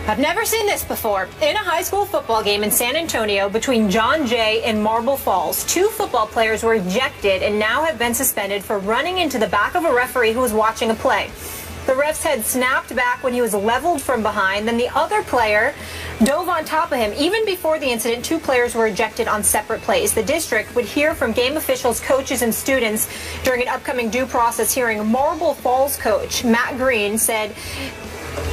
I've never seen this before. In a high school football game in San Antonio between John Jay and Marble Falls, 2 football players were ejected and now have been suspended for running into the back of a referee who was watching a play. The ref's head snapped back when he was leveled from behind. Then the other player dove on top of him. Even before the incident, 2 players were ejected on separate plays. The district would hear from game officials, coaches, and students during an upcoming due process hearing. Marble Falls coach Matt Green said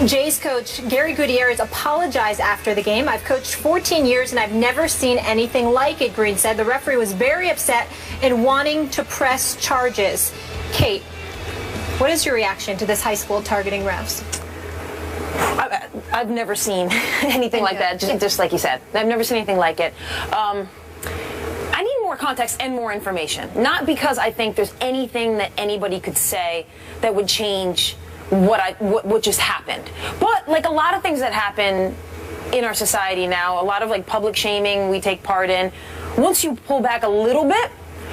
Jay's coach, Gary Gutierrez, apologized after the game. I've coached 14 years and I've never seen anything like it, Green said. The referee was very upset and wanting to press charges. Kate, what is your reaction to this high school targeting refs? I've never seen anything like that, just like you said. I've never seen anything like it. I need more context and more information. Not because I think there's anything that anybody could say that would change what just happened. But like a lot of things that happen in our society now, a lot of like public shaming we take part in, once you pull back a little bit,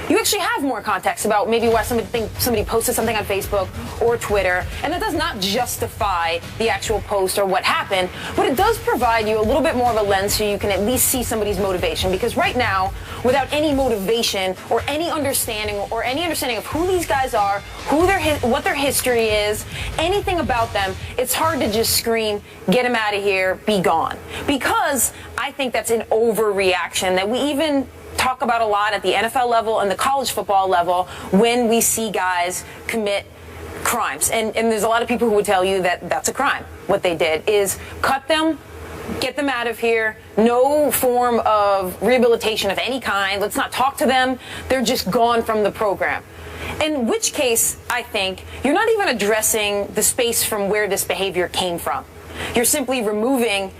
you actually have more context about maybe why somebody posted something on Facebook or Twitter, and that does not justify the actual post or what happened, but it does provide you a little bit more of a lens so you can at least see somebody's motivation. Because right now, without any motivation or any understanding of who these guys are, what their history is, anything about them, it's hard to just scream, get them out of here, be gone. Because I think that's an overreaction that we even talk about a lot at the NFL level and the college football level when we see guys commit crimes. And there's a lot of people who would tell you that that's a crime. What they did is cut them, get them out of here, no form of rehabilitation of any kind. Let's not talk to them. They're just gone from the program. In which case, I think, you're not even addressing the space from where this behavior came from. You're simply removing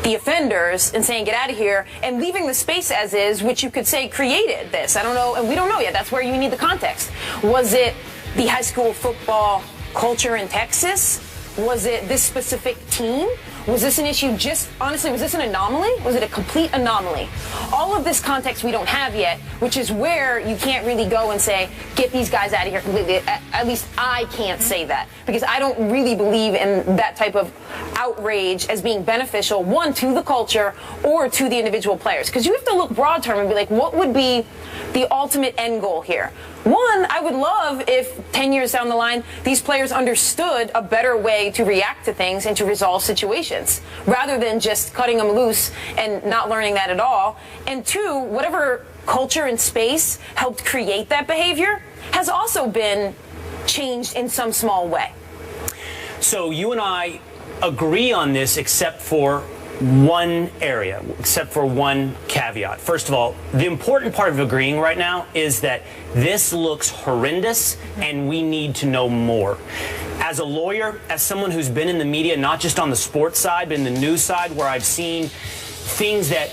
the offenders and saying get out of here and leaving the space as is, which you could say created this. I don't know, and we don't know yet. That's where you need the context. Was it the high school football culture in Texas? Was it this specific team? Was this an issue honestly, was this an anomaly? Was it a complete anomaly? All of this context we don't have yet, which is where you can't really go and say, get these guys out of here completely. At least I can't say that, because I don't really believe in that type of outrage as being beneficial, one, to the culture or to the individual players. Because you have to look broad term and be like, what would be the ultimate end goal here? One, I would love if 10 years down the line, these players understood a better way to react to things and to resolve situations, rather than just cutting them loose and not learning that at all. And 2, whatever culture and space helped create that behavior has also been changed in some small way. So you and I agree on this except for one area, except for one caveat. First of all, the important part of agreeing right now is that this looks horrendous and we need to know more. As a lawyer, as someone who's been in the media, not just on the sports side, but in the news side, where I've seen things that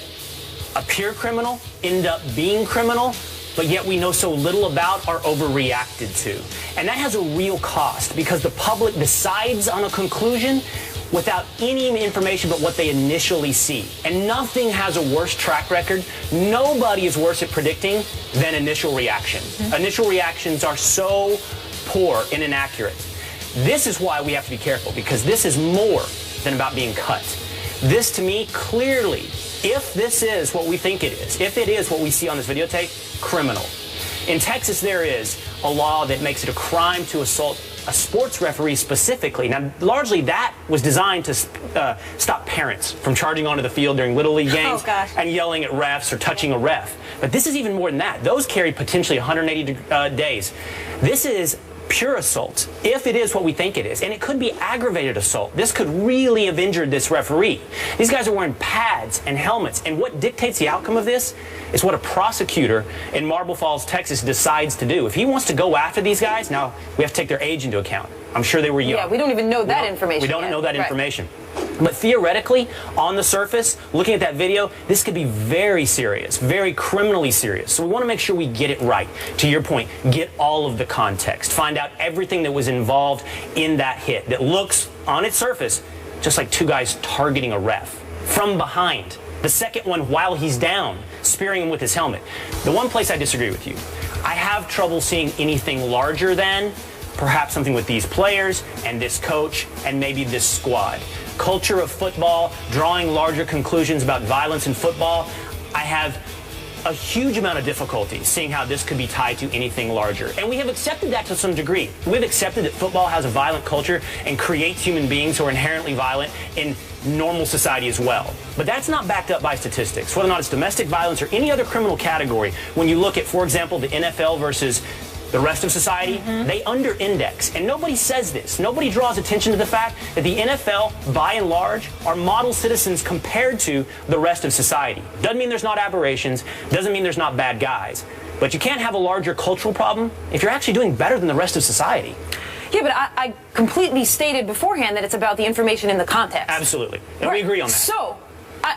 appear criminal, end up being criminal, but yet we know so little about, are overreacted to. And that has a real cost, because the public decides on a conclusion without any information but what they initially see. And nothing has a worse track record. Nobody is worse at predicting than initial reaction. Initial reactions are so poor and inaccurate. This is why we have to be careful, because this is more than about being cut. This, to me, clearly, if this is what we think it is, if it is what we see on this videotape, criminal. In Texas, there is a law that makes it a crime to assault a sports referee specifically. Now, largely that was designed to stop parents from charging onto the field during Little League games and yelling at refs or touching a ref. But this is even more than that. Those carry potentially 180 days. This is pure assault, if it is what we think it is. And it could be aggravated assault. This could really have injured this referee. These guys are wearing pads and helmets. And what dictates the outcome of this is what a prosecutor in Marble Falls, Texas decides to do. If he wants to go after these guys, now we have to take their age into account. I'm sure they were young. Yeah, we don't even know that information. We don't know that information. But theoretically, on the surface, looking at that video, this could be very serious, very criminally serious. So we want to make sure we get it right. To your point, get all of the context. Find out everything that was involved in that hit that looks, on its surface, just like 2 guys targeting a ref from behind. The second one while he's down, spearing him with his helmet. The one place I disagree with you, I have trouble seeing anything larger than perhaps something with these players and this coach and maybe this squad. culture of football, drawing larger conclusions about violence in football, I have a huge amount of difficulty seeing how this could be tied to anything larger. And we have accepted that to some degree. We've accepted that football has a violent culture and creates human beings who are inherently violent in normal society as well. But that's not backed up by statistics. Whether or not it's domestic violence or any other criminal category, when you look at, for example, the NFL versus the rest of society, they under-index. And nobody says this. Nobody draws attention to the fact that the NFL, by and large, are model citizens compared to the rest of society. Doesn't mean there's not aberrations. Doesn't mean there's not bad guys. But you can't have a larger cultural problem if you're actually doing better than the rest of society. Yeah, but I completely stated beforehand that it's about the information in the context. Absolutely. And we agree on that. So,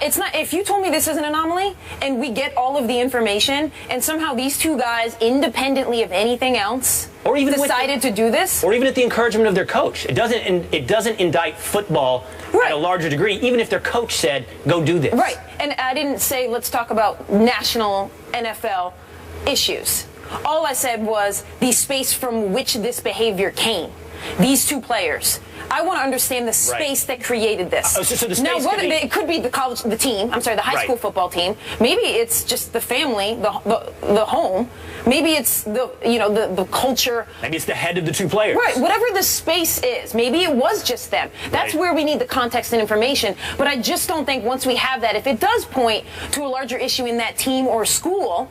it's not, if you told me this is an anomaly and we get all of the information and somehow these two guys, independently of anything else, or even decided to do this, or even at the encouragement of their coach, it doesn't indict football at a larger degree, even if their coach said, go do this. Right. And I didn't say let's talk about national NFL issues. All I said was the space from which this behavior came. These two players. I want to understand the space that created this. So the space now, it could be the high school football team. Maybe it's just the family, the home. Maybe it's the culture. Maybe it's the head of the two players. Right. Whatever the space is, maybe it was just them. That's where we need the context and information. But I just don't think once we have that, if it does point to a larger issue in that team or school,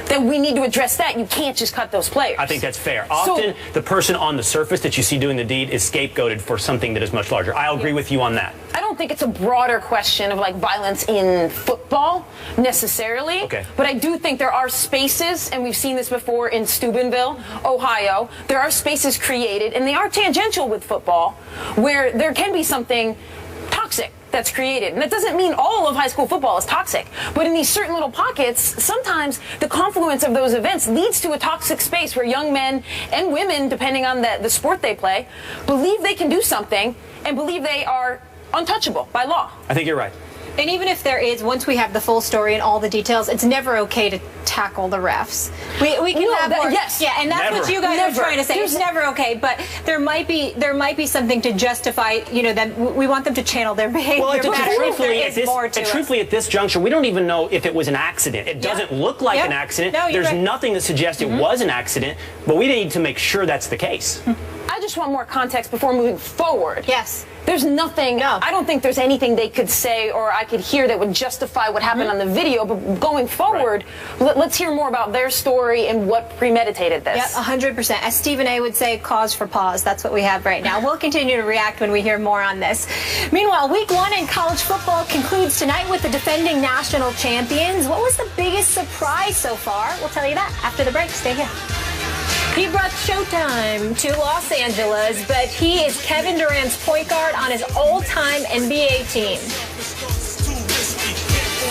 then we need to address that. You can't just cut those players. I think that's fair. Often, the person on the surface that you see doing the deed is scapegoated for something that is much larger. I'll agree with you on that. I don't think it's a broader question of like violence in football necessarily. Okay. But I do think there are spaces, and we've seen this before in Steubenville, Ohio. There are spaces created, and they are tangential with football, where there can be something toxic that's created. And that doesn't mean all of high school football is toxic. But in these certain little pockets, sometimes the confluence of those events leads to a toxic space where young men and women, depending on the sport they play, believe they can do something and believe they are untouchable by law. I think you're right. And even if there is, once we have the full story and all the details, it's never okay to tackle the refs. We can have more. Yes. Yeah, and that's what you guys are trying to say. It's never okay, but there might be something to justify, that we want them to channel their behavior. Well, truthfully, truthfully, at this juncture, we don't even know if it was an accident. It doesn't look like an accident. No, There's nothing that suggests it was an accident, but we need to make sure that's the case. I just want more context before moving forward. Yes. There's nothing, I don't think there's anything they could say or I could hear that would justify what happened on the video, but going forward, let's hear more about their story and what premeditated this. Yep, 100%. As Stephen A. would say, cause for pause. That's what we have right now. We'll continue to react when we hear more on this. Meanwhile, week 1 in college football concludes tonight with the defending national champions. What was the biggest surprise so far? We'll tell you that after the break. Stay here. He brought Showtime to Los Angeles, but he is Kevin Durant's point guard on his all-time NBA team.